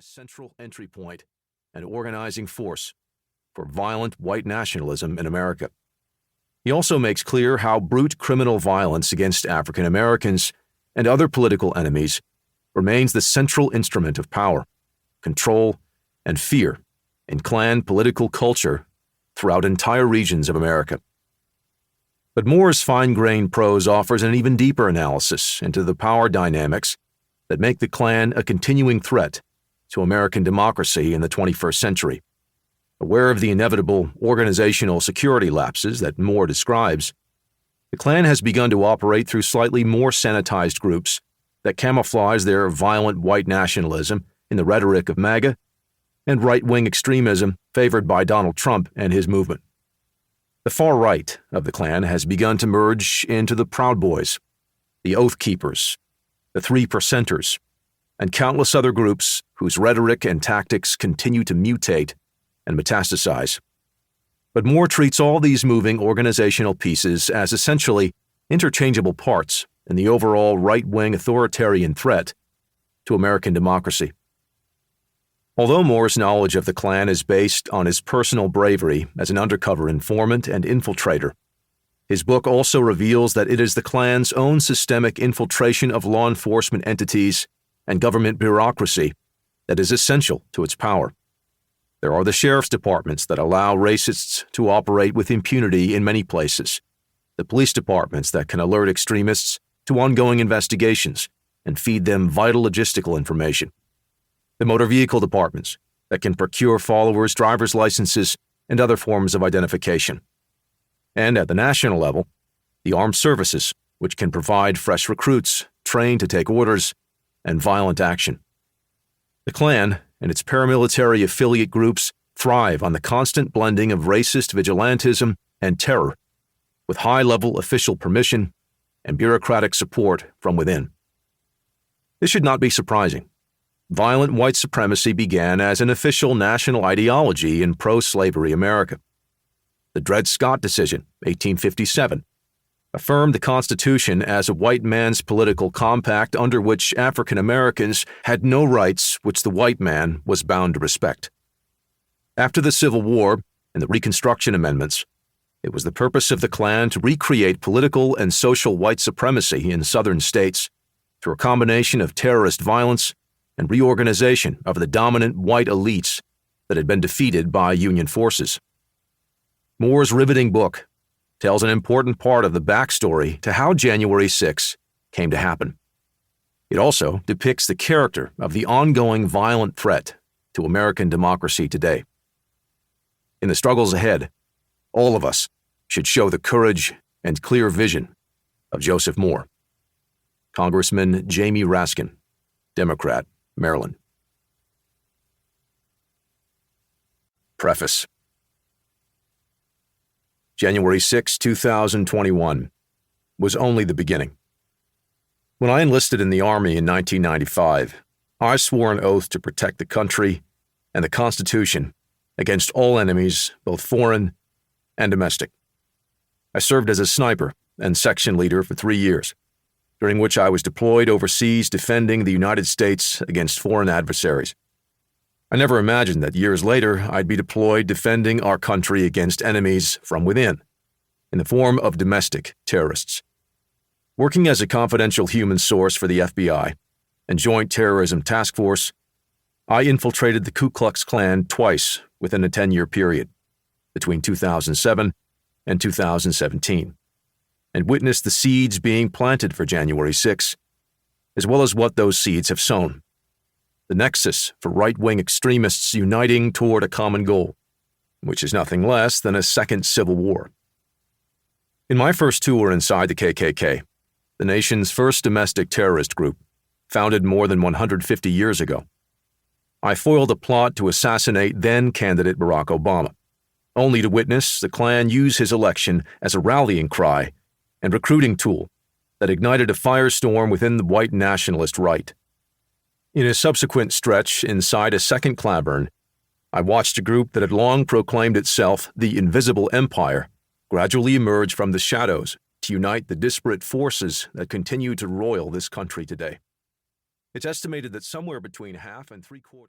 a central entry point and organizing force for violent white nationalism in America. He also makes clear how brute criminal violence against African Americans and other political enemies remains the central instrument of power, control, and fear in Klan political culture throughout entire regions of America. But Moore's fine-grained prose offers an even deeper analysis into the power dynamics that make the Klan a continuing threat to American democracy in the 21st century. Aware of the inevitable organizational security lapses that Moore describes, the Klan has begun to operate through slightly more sanitized groups that camouflage their violent white nationalism in the rhetoric of MAGA and right-wing extremism favored by Donald Trump and his movement. The far right of the Klan has begun to merge into the Proud Boys, the Oath Keepers, the 3%ers, and countless other groups whose rhetoric and tactics continue to mutate and metastasize. But Moore treats all these moving organizational pieces as essentially interchangeable parts in the overall right-wing authoritarian threat to American democracy. Although Moore's knowledge of the Klan is based on his personal bravery as an undercover informant and infiltrator, his book also reveals that it is the Klan's own systemic infiltration of law enforcement entities and government bureaucracy that is essential to its power. There are the sheriff's departments that allow racists to operate with impunity in many places, the police departments that can alert extremists to ongoing investigations and feed them vital logistical information, the motor vehicle departments that can procure followers' driver's licenses and other forms of identification, and at the national level, the armed services, which can provide fresh recruits trained to take orders and violent action. The Klan and its paramilitary affiliate groups thrive on the constant blending of racist vigilantism and terror, with high-level official permission and bureaucratic support from within. This should not be surprising. Violent white supremacy began as an official national ideology in pro-slavery America. The Dred Scott Decision, 1857, affirmed the Constitution as a white man's political compact under which African Americans had no rights which the white man was bound to respect. After the Civil War and the Reconstruction Amendments, it was the purpose of the Klan to recreate political and social white supremacy in southern states through a combination of terrorist violence and reorganization of the dominant white elites that had been defeated by Union forces. Moore's riveting book tells an important part of the backstory to how January 6 came to happen. It also depicts the character of the ongoing violent threat to American democracy today. In the struggles ahead, all of us should show the courage and clear vision of Joseph Moore. Congressman Jamie Raskin, Democrat, Maryland. Preface. January 6, 2021, was only the beginning. When I enlisted in the Army in 1995, I swore an oath to protect the country and the Constitution against all enemies, both foreign and domestic. I served as a sniper and section leader for 3 years, during which I was deployed overseas defending the United States against foreign adversaries. I never imagined that years later I'd be deployed defending our country against enemies from within, in the form of domestic terrorists. Working as a confidential human source for the FBI and Joint Terrorism Task Force, I infiltrated the Ku Klux Klan twice within a 10-year period, between 2007 and 2017, and witnessed the seeds being planted for January 6, as well as what those seeds have sown. The nexus for right-wing extremists uniting toward a common goal, which is nothing less than a second civil war. In my first tour inside the KKK, the nation's first domestic terrorist group, founded more than 150 years ago, I foiled a plot to assassinate then-candidate Barack Obama, only to witness the Klan use his election as a rallying cry and recruiting tool that ignited a firestorm within the white nationalist right. In a subsequent stretch inside a second Clavern, I watched a group that had long proclaimed itself the Invisible Empire gradually emerge from the shadows to unite the disparate forces that continue to roil this country today. It's estimated that somewhere between half and three-quarters